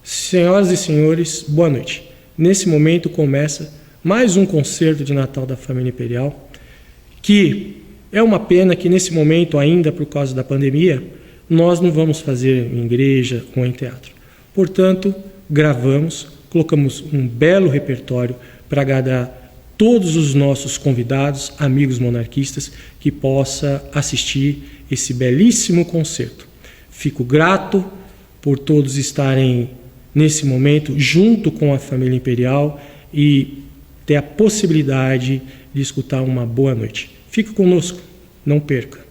Senhoras e senhores, boa noite. Nesse momento começa mais um concerto de Natal da Família Imperial, que é uma pena que nesse momento ainda, por causa da pandemia, nós não vamos fazer em igreja ou em teatro. Portanto, gravamos, colocamos um belo repertório para agradar todos os nossos convidados, amigos monarquistas, que possa assistir esse belíssimo concerto. Fico grato por todos estarem nesse momento junto com a família imperial e ter a possibilidade de escutar uma boa noite. Fique conosco, não perca.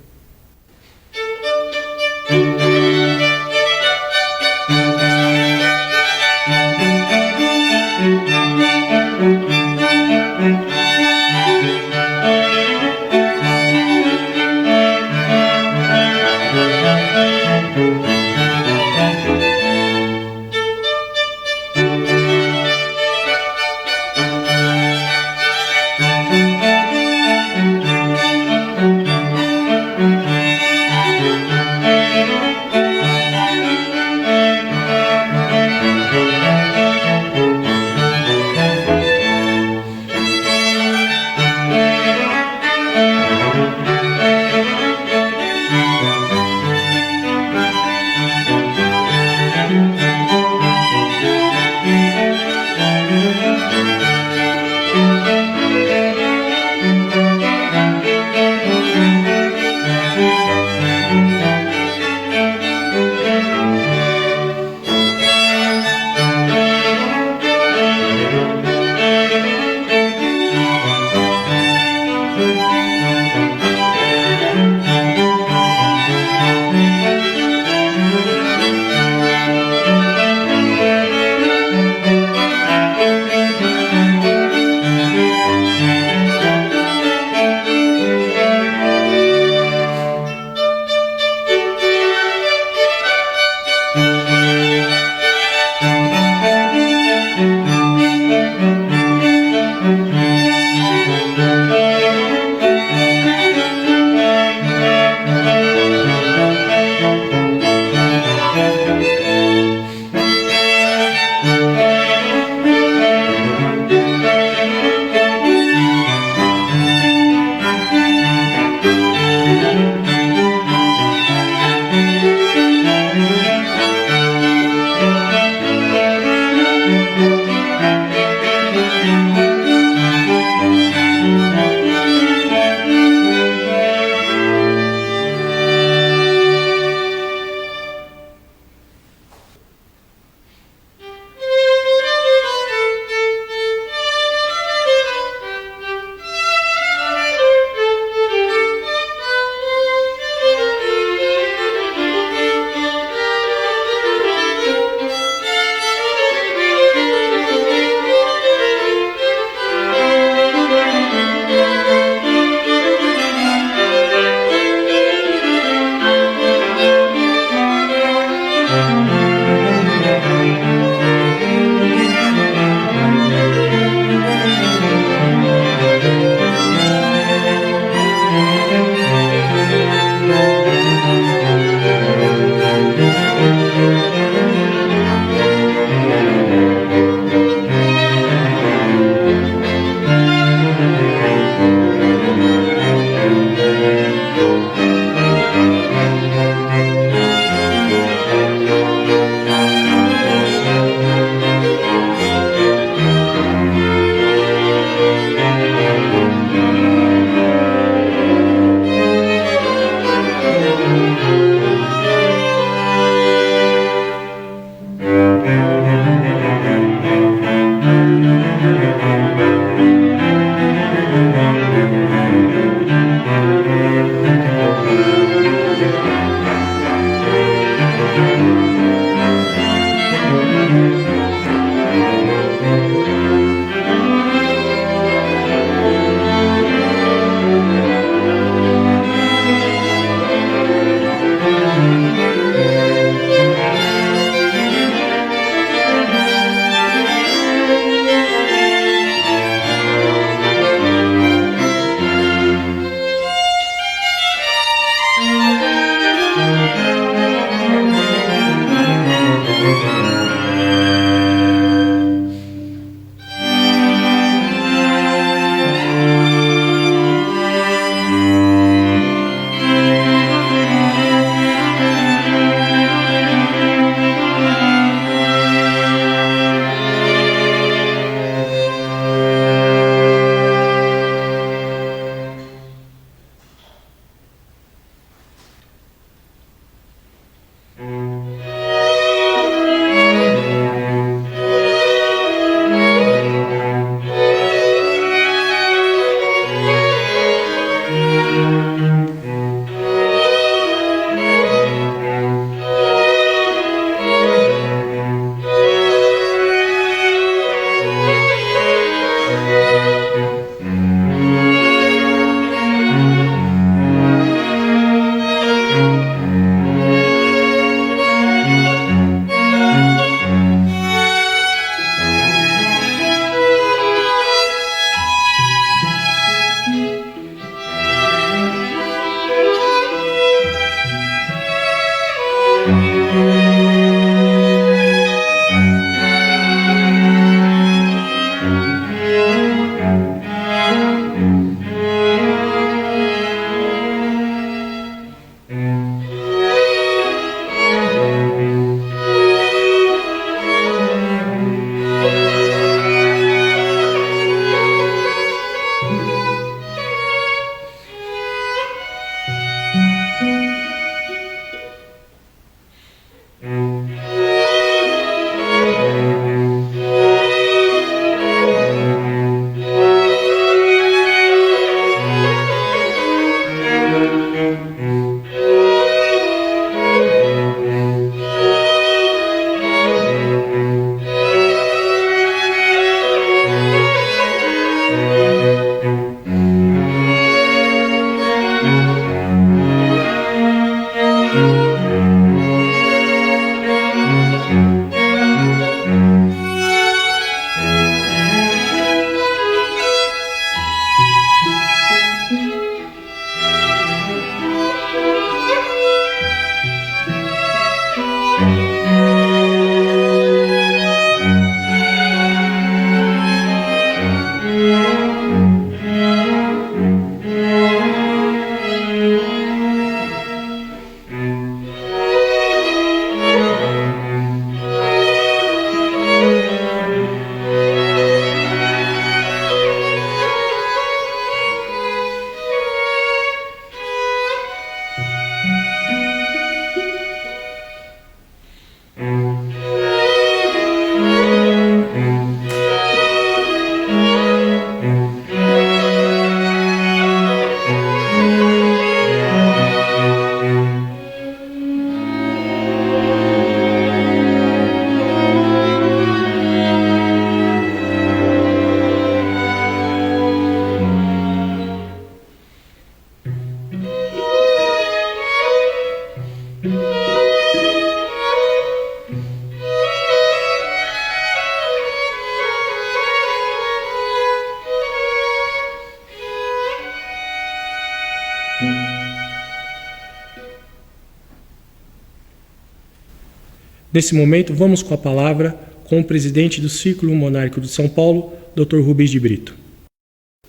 Nesse momento, vamos com a palavra com o presidente do Círculo Monárquico de São Paulo, Dr. Rubens de Brito.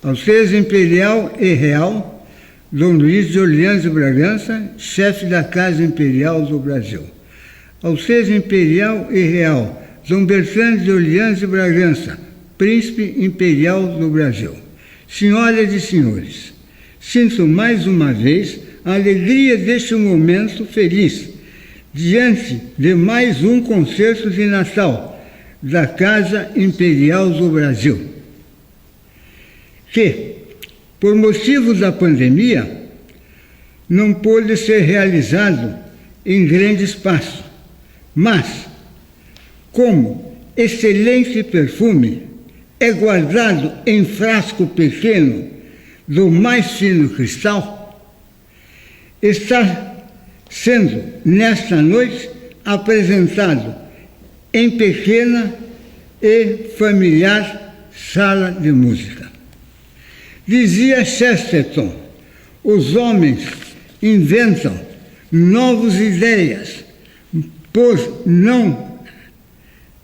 Alteza Imperial e Real, Dom Luís de Orleans e Bragança, chefe da Casa Imperial do Brasil. Alteza Imperial e Real, Dom Bertrand de Orleans e Bragança, Príncipe Imperial do Brasil. Senhoras e senhores, sinto mais uma vez a alegria deste momento feliz, diante de mais um concerto de Natal da Casa Imperial do Brasil, que, por motivos da pandemia, não pôde ser realizado em grande espaço, mas, como excelente perfume é guardado em frasco pequeno do mais fino cristal, está sendo, nesta noite, apresentado em pequena e familiar sala de música. Dizia Chesterton, os homens inventam novas ideias por não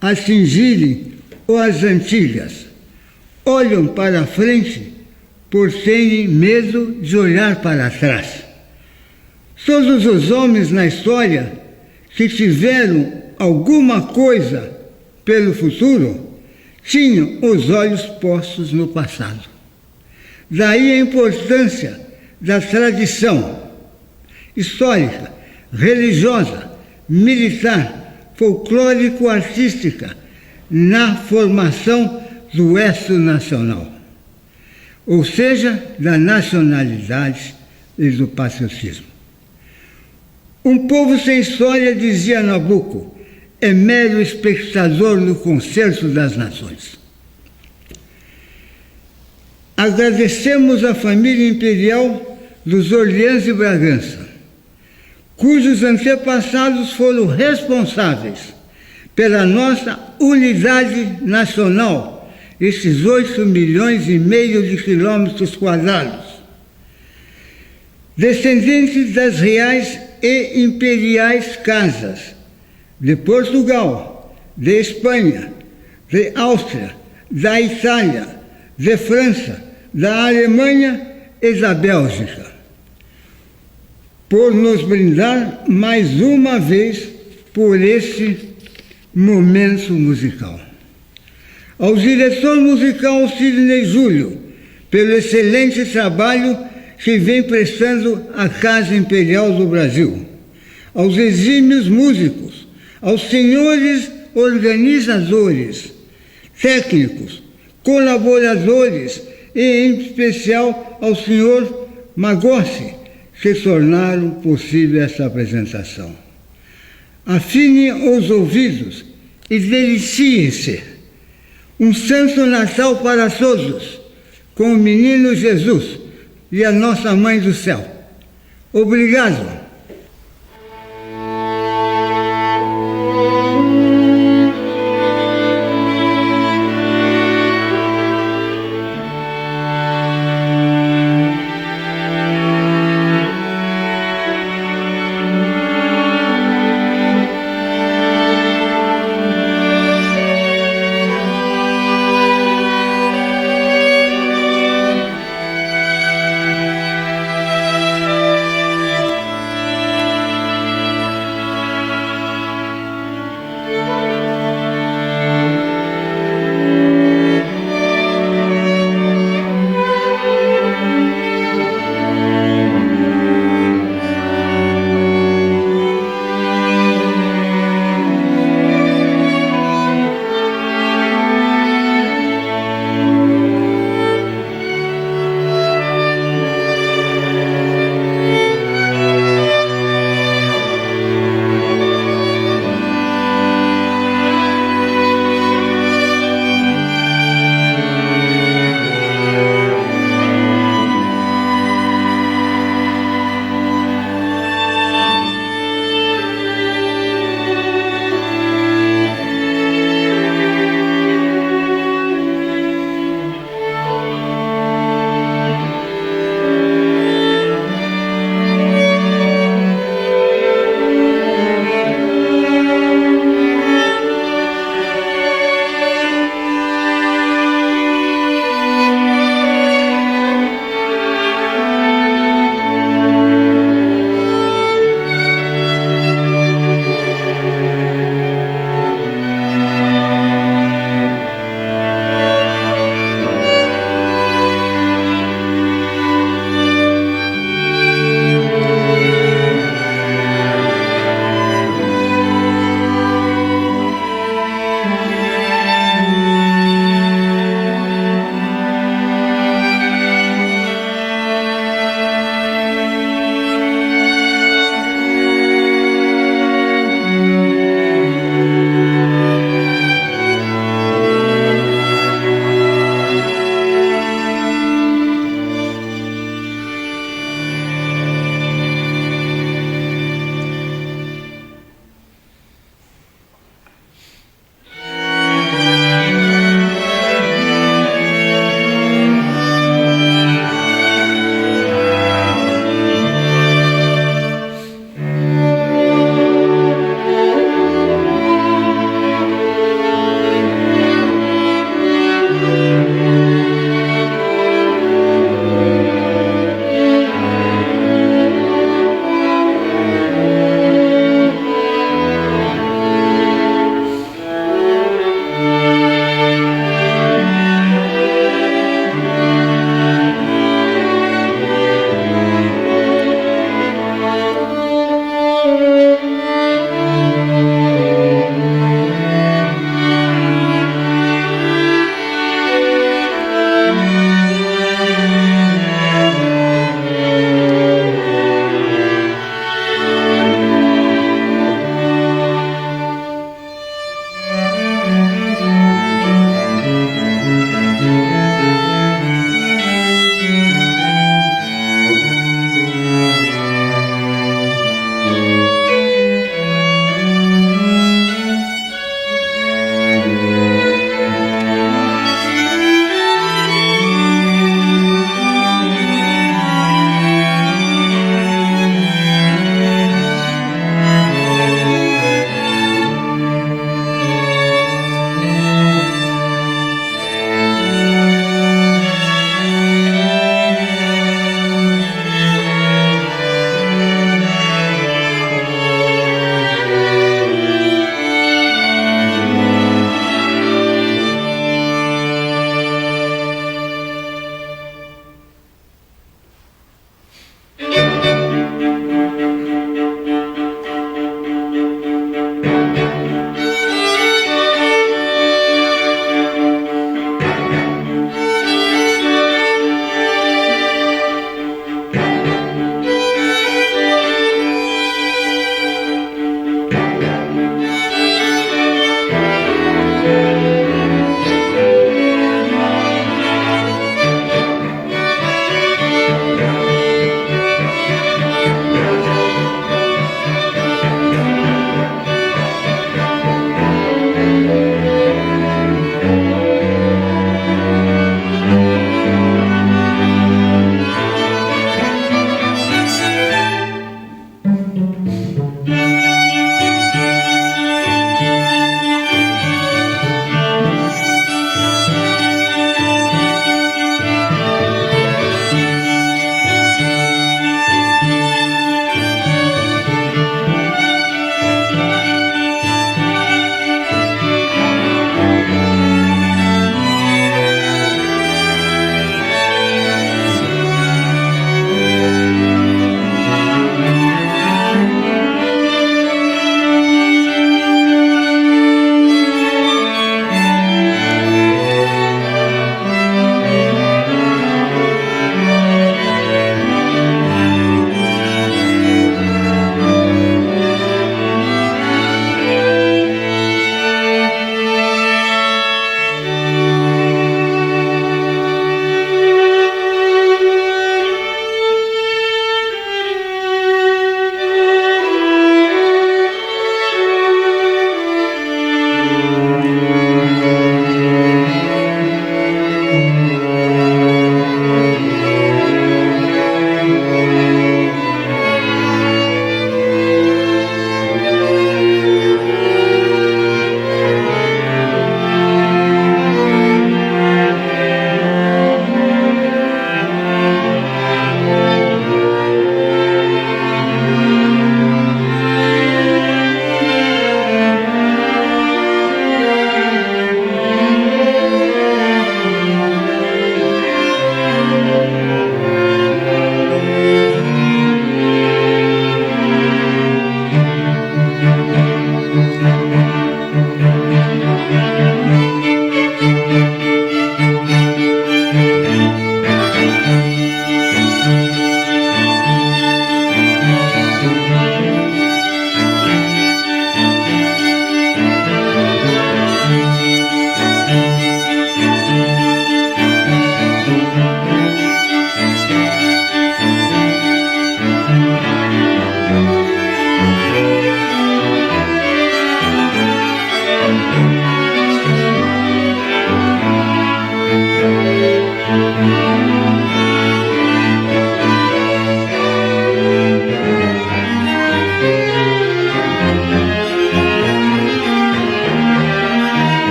atingirem as antigas. Olham para a frente por terem medo de olhar para trás. Todos os homens na história que tiveram alguma coisa pelo futuro tinham os olhos postos no passado. Daí a importância da tradição histórica, religiosa, militar, folclórico-artística na formação do eixo nacional, ou seja, da nacionalidade e do patriotismo. Um povo sem história, dizia Nabucco, é mero espectador no concerto das nações. Agradecemos à família imperial dos Orleans e Bragança, cujos antepassados foram responsáveis pela nossa unidade nacional, esses 8,5 milhões de quilômetros quadrados. Descendentes das reais e imperiais casas de Portugal, de Espanha, de Áustria, da Itália, de França, da Alemanha e da Bélgica, por nos brindar mais uma vez por esse momento musical. Ao diretor musical Sidney Júlio, pelo excelente trabalho que vem prestando à Casa Imperial do Brasil. Aos exímios músicos, aos senhores organizadores, técnicos, colaboradores e, em especial, ao senhor Magossi, que tornaram possível essa apresentação. Afinem os ouvidos e deliciem-se. Um Santo Natal para todos, com o menino Jesus e a nossa Mãe do Céu. Obrigado.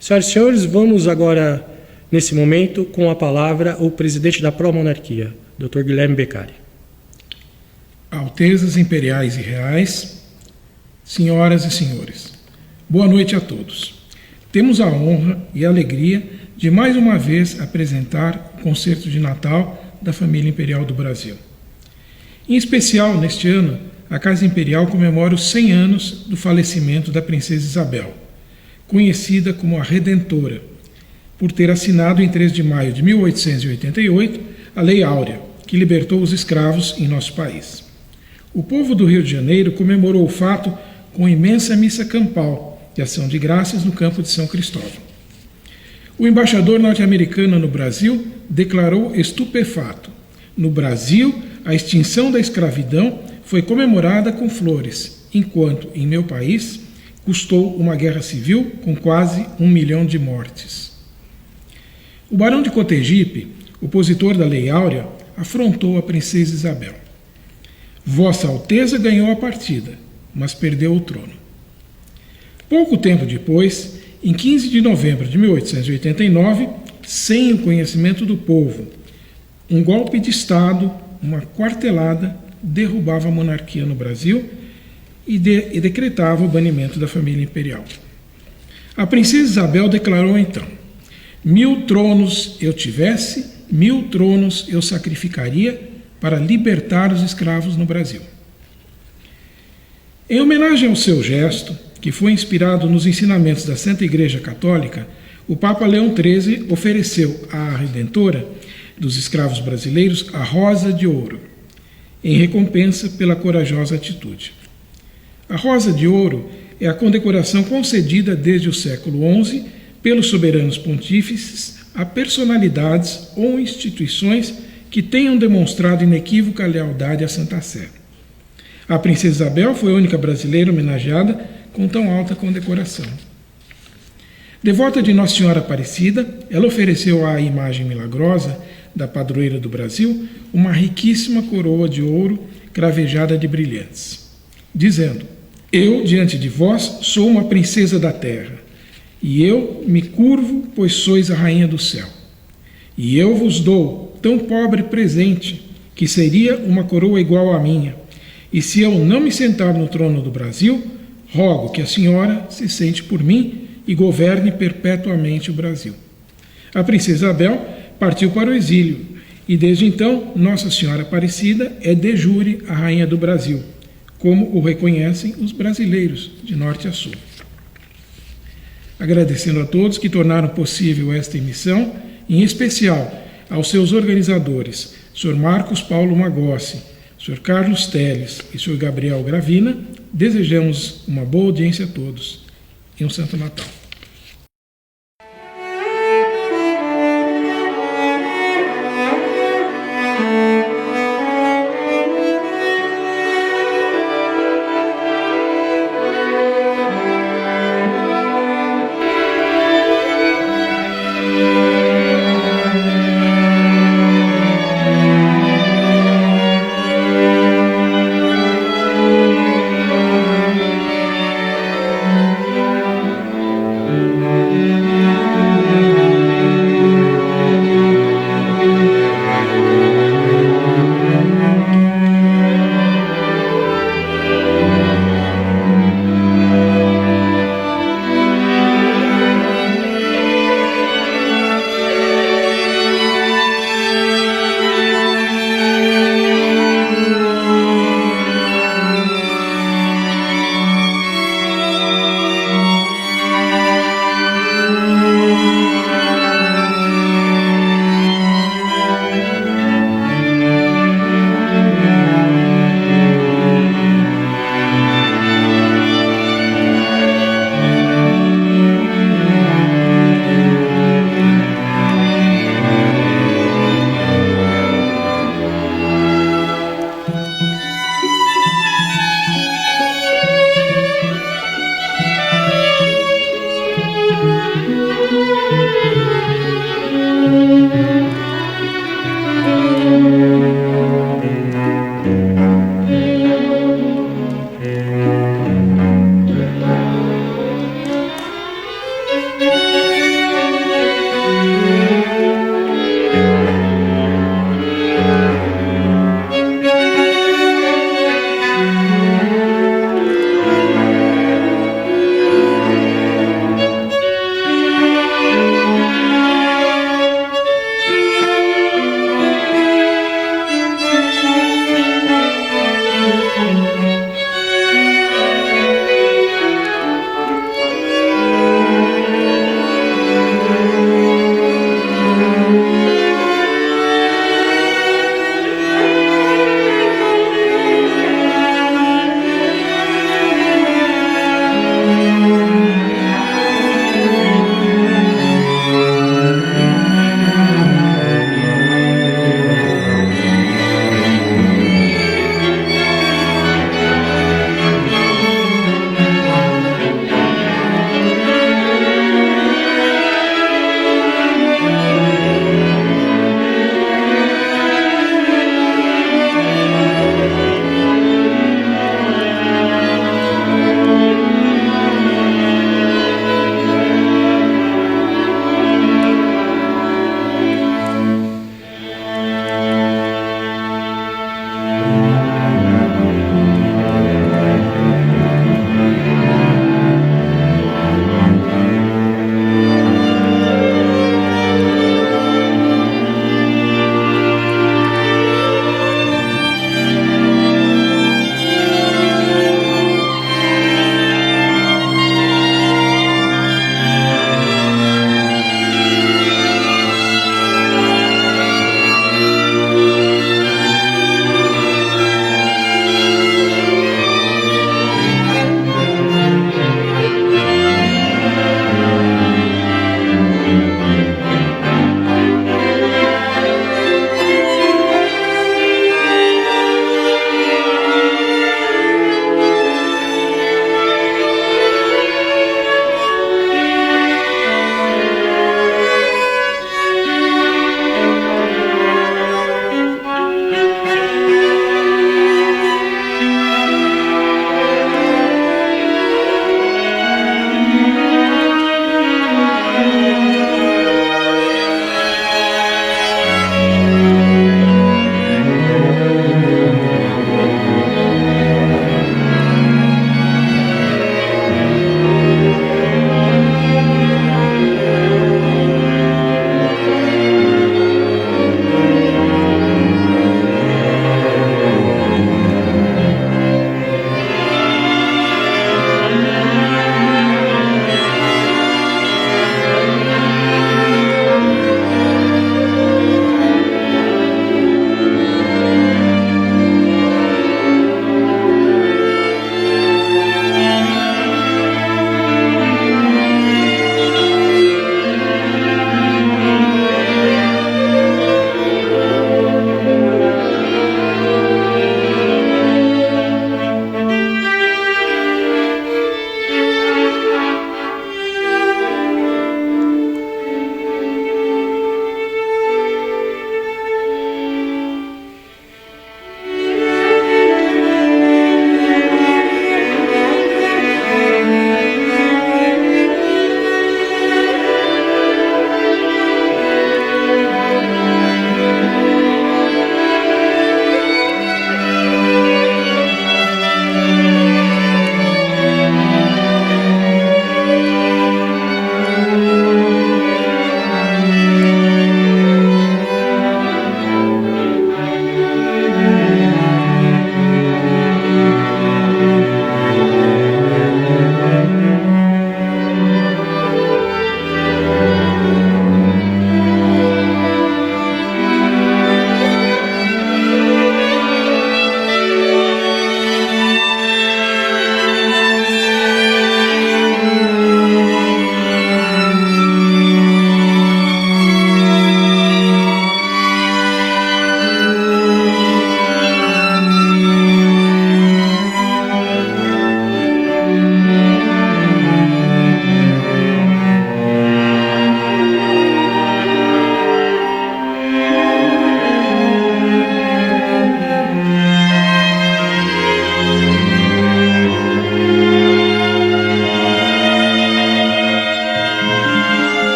Senhoras e senhores, vamos agora, nesse momento, com a palavra o presidente da Pró-Monarquia, Dr. Guilherme Beccari. Altezas imperiais e reais, senhoras e senhores, boa noite a todos. Temos a honra e a alegria de mais uma vez apresentar o concerto de Natal da família imperial do Brasil. Em especial, neste ano, a Casa Imperial comemora os 100 anos do falecimento da princesa Isabel, conhecida como a Redentora, por ter assinado em 3 de maio de 1888 a Lei Áurea, que libertou os escravos em nosso país. O povo do Rio de Janeiro comemorou o fato com imensa missa campal de ação de graças no campo de São Cristóvão. O embaixador norte-americano no Brasil declarou estupefato: no Brasil, a extinção da escravidão foi comemorada com flores, enquanto, em meu país, custou uma guerra civil com quase 1 milhão de mortes. O barão de Cotegipe, opositor da Lei Áurea, afrontou a princesa Isabel. Vossa Alteza ganhou a partida, mas perdeu o trono. Pouco tempo depois, em 15 de novembro de 1889, sem o conhecimento do povo, um golpe de Estado, uma quartelada, derrubava a monarquia no Brasil e decretava o banimento da família imperial. A princesa Isabel declarou então: 1000 tronos eu tivesse, 1000 tronos eu sacrificaria para libertar os escravos no Brasil. Em homenagem ao seu gesto, que foi inspirado nos ensinamentos da Santa Igreja Católica, o Papa Leão XIII ofereceu à Redentora dos escravos brasileiros a Rosa de Ouro, em recompensa pela corajosa atitude. A Rosa de Ouro é a condecoração concedida desde o século XI pelos soberanos pontífices a personalidades ou instituições que tenham demonstrado inequívoca lealdade à Santa Sé. A princesa Isabel foi a única brasileira homenageada com tão alta condecoração. Devota de Nossa Senhora Aparecida, ela ofereceu à imagem milagrosa da padroeira do Brasil uma riquíssima coroa de ouro cravejada de brilhantes, dizendo: eu, diante de vós, sou uma princesa da terra, e eu me curvo, pois sois a rainha do céu. E eu vos dou tão pobre presente, que seria uma coroa igual à minha, e se eu não me sentar no trono do Brasil, rogo que a senhora se sente por mim e governe perpetuamente o Brasil. A princesa Isabel partiu para o exílio, e desde então Nossa Senhora Aparecida é de jure a rainha do Brasil, como o reconhecem os brasileiros de norte a sul. Agradecendo a todos que tornaram possível esta emissão, em especial aos seus organizadores, Sr. Marcos Paulo Magossi, Sr. Carlos Teles e Sr. Gabriel Gravina, desejamos uma boa audiência a todos e um Santo Natal.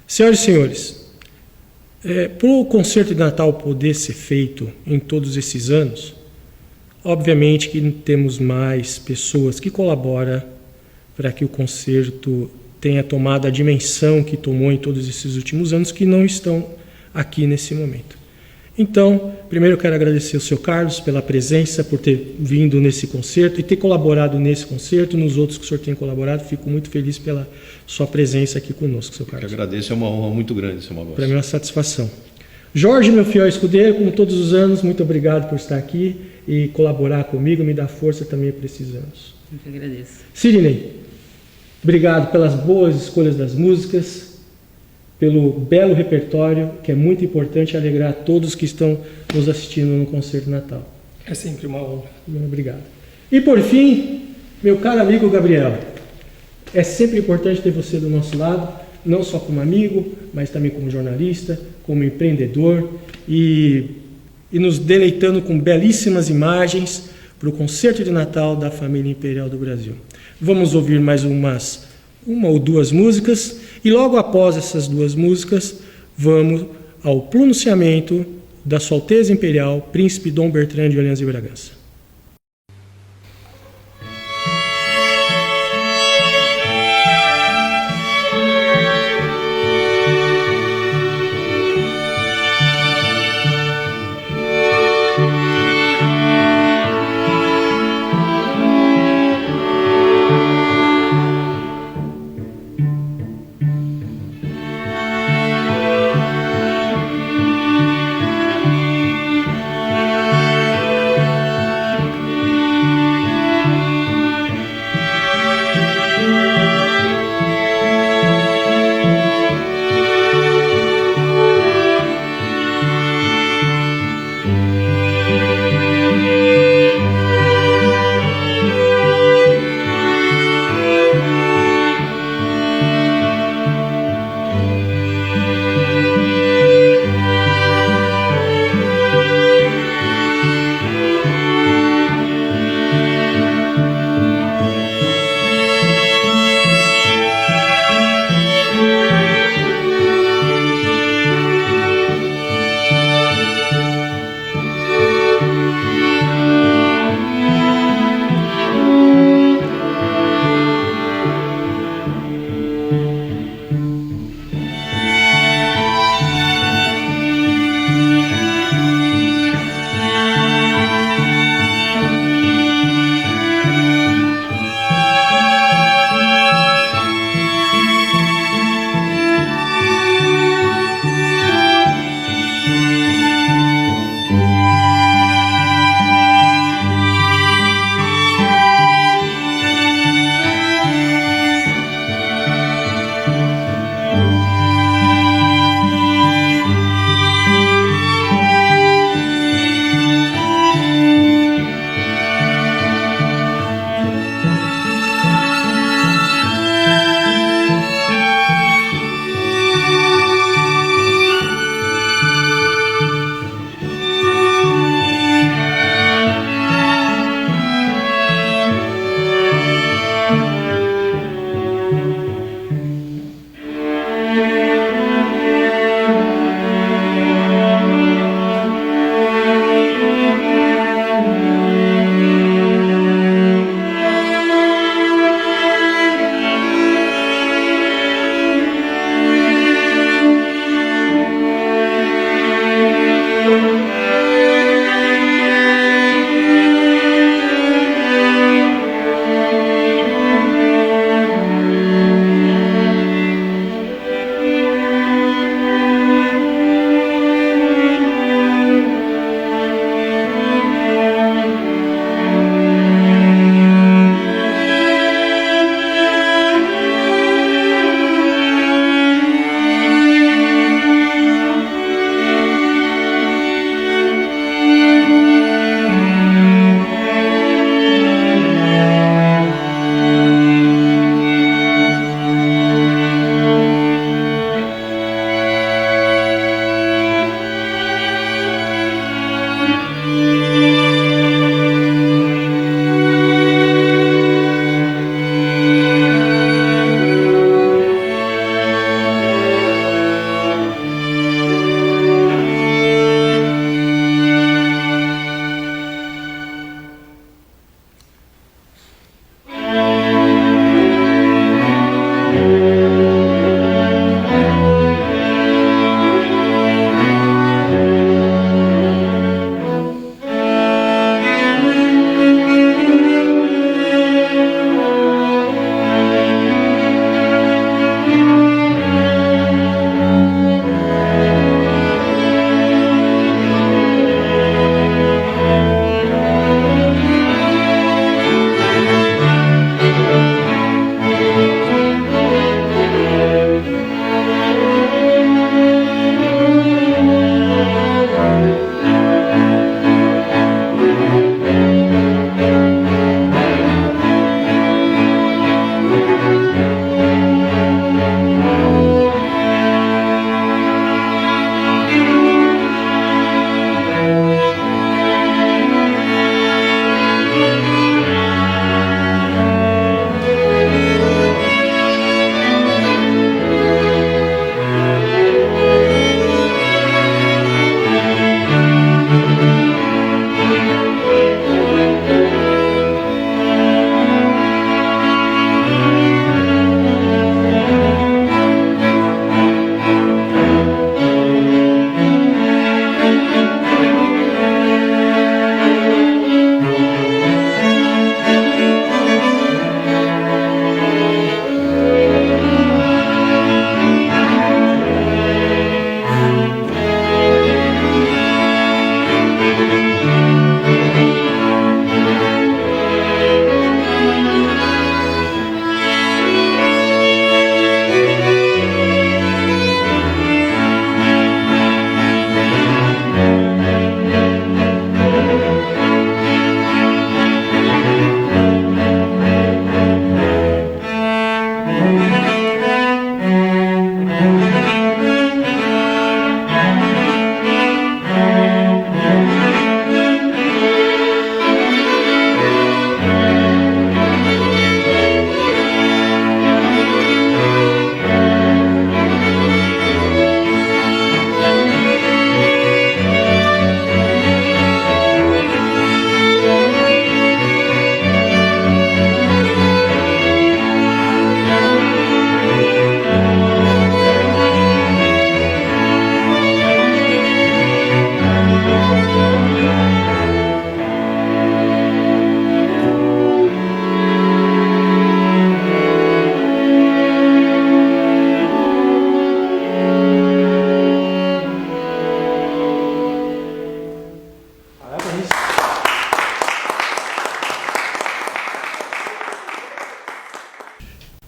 Senhoras e senhores, para o concerto de Natal poder ser feito em todos esses anos, obviamente que temos mais pessoas que colaboram para que o concerto tenha tomado a dimensão que tomou em todos esses últimos anos, que não estão aqui nesse momento. Então, primeiro eu quero agradecer ao seu Carlos pela presença, por ter vindo nesse concerto e ter colaborado nesse concerto, nos outros que o senhor tem colaborado. Fico muito feliz pela sua presença aqui conosco, seu Carlos. Eu agradeço, é uma honra muito grande, seu Magossi. Para mim é uma satisfação. Jorge, meu fiel escudeiro, como todos os anos, muito obrigado por estar aqui e colaborar comigo, me dar força também para esses anos. Eu que agradeço. Sidney, obrigado pelas boas escolhas das músicas, pelo belo repertório, que é muito importante alegrar todos que estão nos assistindo no Concerto de Natal. É sempre uma honra. Obrigado. E por fim, meu caro amigo Gabriel, é sempre importante ter você do nosso lado, não só como amigo, mas também como jornalista, como empreendedor e nos deleitando com belíssimas imagens para o Concerto de Natal da Família Imperial do Brasil. Vamos ouvir mais uma ou duas músicas e logo após essas duas músicas vamos ao pronunciamento da Sua Alteza Imperial Príncipe Dom Bertrand de Orleans e Bragança.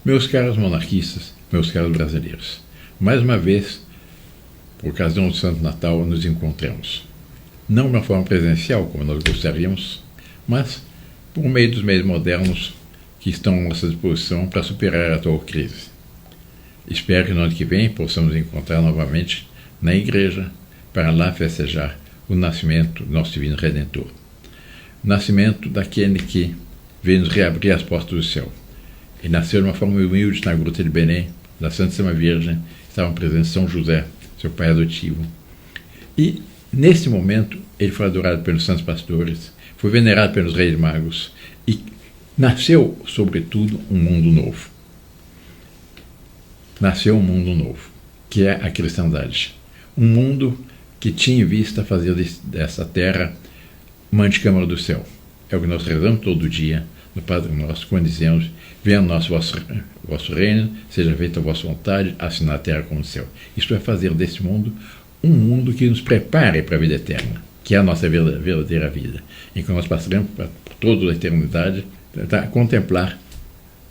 Meus caros monarquistas, meus caros brasileiros, mais uma vez, por ocasião do Santo Natal, nos encontramos. Não de uma forma presencial, como nós gostaríamos, mas por meio dos meios modernos que estão à nossa disposição para superar a atual crise. Espero que no ano que vem possamos encontrar novamente na igreja para lá festejar o nascimento do nosso Divino Redentor. O nascimento daquele que veio nos reabrir as portas do céu. Ele nasceu de uma forma humilde na gruta de Belém, da Santíssima Virgem, estavam presentes São José, seu pai adotivo. E, nesse momento, ele foi adorado pelos santos pastores, foi venerado pelos reis magos e nasceu, sobretudo, um mundo novo. Nasceu um mundo novo, que é a cristandade. Um mundo que tinha em vista fazer dessa terra uma antecâmara do céu. É o que nós rezamos todo dia no Padre Nosso, quando dizemos: venha o vosso reino, seja feita a vossa vontade, assim na terra como no céu. Isto é fazer desse mundo um mundo que nos prepare para a vida eterna, que é a nossa verdadeira vida, em que nós passaremos por toda a eternidade a contemplar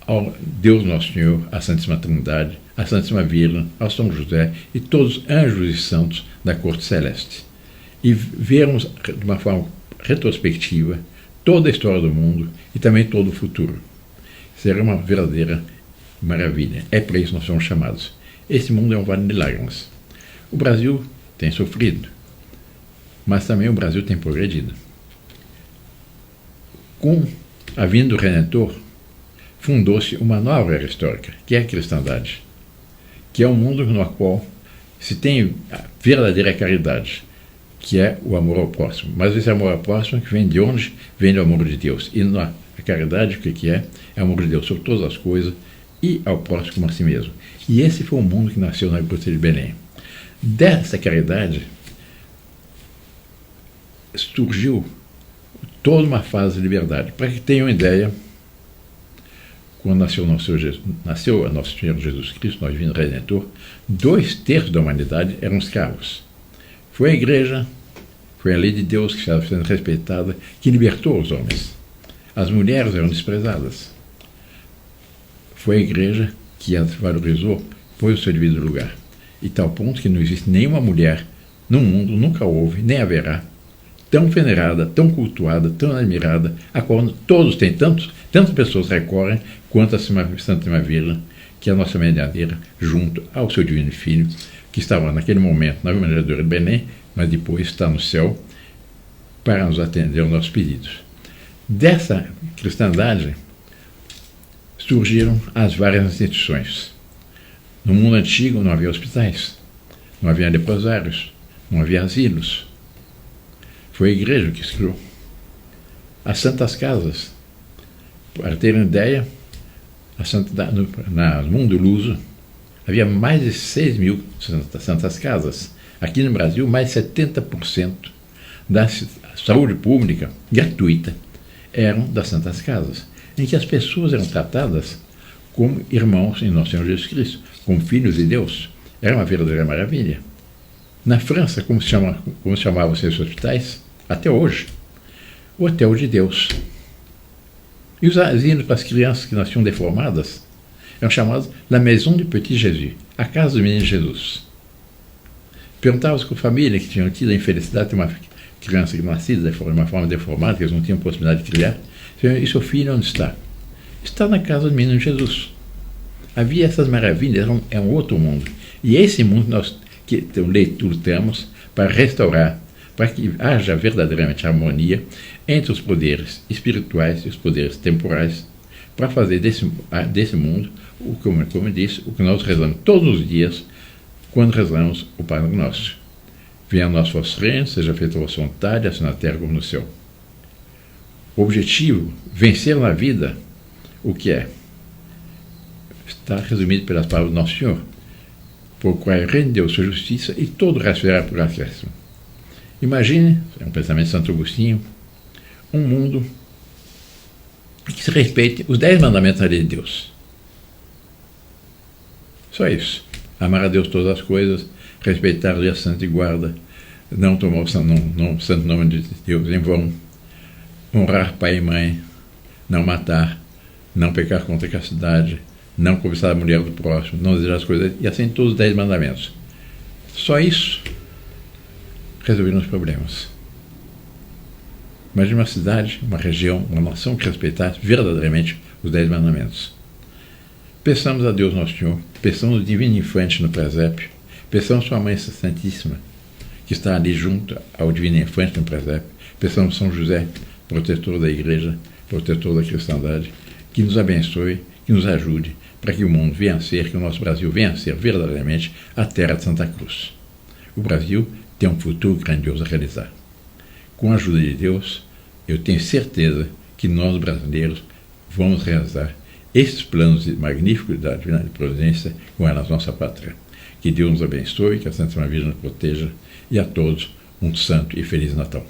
ao Deus Nosso Senhor, a Santíssima Trindade, a Santíssima Virgem, ao São José e todos os anjos e santos da corte celeste. E vermos de uma forma retrospectiva toda a história do mundo e também todo o futuro. Será uma verdadeira maravilha. É para isso que nós somos chamados. Esse mundo é um vale de lágrimas. O Brasil tem sofrido, mas também o Brasil tem progredido. Com a vinda do Redentor, fundou-se uma nova era histórica, que é a cristandade, que é um mundo no qual se tem a verdadeira caridade, que é o amor ao próximo. Mas esse amor ao próximo que vem de onde? Vem do amor de Deus. E a caridade, o que é? É o amor de Deus sobre todas as coisas e ao próximo como a si mesmo. E esse foi o mundo que nasceu na gruta de Belém. Dessa caridade surgiu toda uma fase de liberdade. Para que tenham uma ideia, quando nasceu a nosso Senhor Jesus Cristo, nosso Divino Redentor, 2/3 da humanidade eram escravos. Foi a igreja, foi a lei de Deus que estava sendo respeitada, que libertou os homens. As mulheres eram desprezadas. Foi a igreja que as valorizou, pôs o seu devido lugar. E tal ponto que não existe nenhuma mulher no mundo, nunca houve, nem haverá, tão venerada, tão cultuada, tão admirada, a qual todos têm tantas pessoas recorrem, quanto a Santíssima Virgem, que é a nossa medianeira, junto ao seu Divino Filho, que estava naquele momento na manjedoura de Belém, mas depois está no céu para nos atender aos nossos pedidos. Dessa cristandade surgiram as várias instituições. No mundo antigo não havia hospitais, não havia leprosários, não havia asilos. Foi a igreja que criou as santas casas. Para terem ideia, no mundo luso havia mais de 6.000 santas casas. Aqui no Brasil, mais de 70% da saúde pública gratuita eram das santas casas, em que as pessoas eram tratadas como irmãos em nosso Senhor Jesus Cristo, como filhos de Deus. Era uma verdadeira maravilha. Na França, como se chamavam esses hospitais? Até hoje, o Hotel de Deus. E os asilos para as crianças que nasciam deformadas eram chamados La Maison du Petit Jésus, a casa do menino Jesus. Perguntava-se com a família que tinham tido a infelicidade de ter uma criança que nascida de uma forma deformada, que eles não tinham possibilidade de criar. E seu filho onde está? Está na casa do menino Jesus. Havia essas maravilhas, é um outro mundo. E é esse mundo nós que lutamos para restaurar, para que haja verdadeiramente harmonia entre os poderes espirituais e os poderes temporais, para fazer desse mundo, como eu disse, o que nós rezamos todos os dias, quando rezamos o Padre Nosso. Venha o nosso reino, seja feita a vossa vontade, assim na terra como no céu. O objetivo, vencer na vida, o que é? Está resumido pelas palavras do Nosso Senhor. Procurar o reino de Deus, sua justiça, e todo o resto será por acréscimo. Imagine, é um pensamento de Santo Agostinho, um mundo que se respeite os 10 mandamentos da lei de Deus. Só isso. Amar a Deus todas as coisas, respeitar o dia santo e guarda, não tomar o santo nome de Deus em vão, honrar pai e mãe, não matar, não pecar contra a castidade, não cobiçar a mulher do próximo, não desejar as coisas, e assim todos os 10 mandamentos. Só isso resolveram os problemas. Imagina uma cidade, uma região, uma nação que respeitasse verdadeiramente os 10 mandamentos. Peçamos a Deus Nosso Senhor, peçamos o Divino Infante no presépio, peçamos Sua Mãe Santíssima, que está ali junto ao Divino Infante no presépio, peçamos São José, protetor da Igreja, protetor da cristandade, que nos abençoe, que nos ajude, para que o mundo venha a ser, que o nosso Brasil venha a ser verdadeiramente a terra de Santa Cruz. O Brasil tem um futuro grandioso a realizar. Com a ajuda de Deus, eu tenho certeza que nós, brasileiros, vamos realizar esses planos magníficos da Divina Providência com a nossa pátria. Que Deus nos abençoe, que a Santíssima Virgem nos proteja, e a todos um santo e feliz Natal.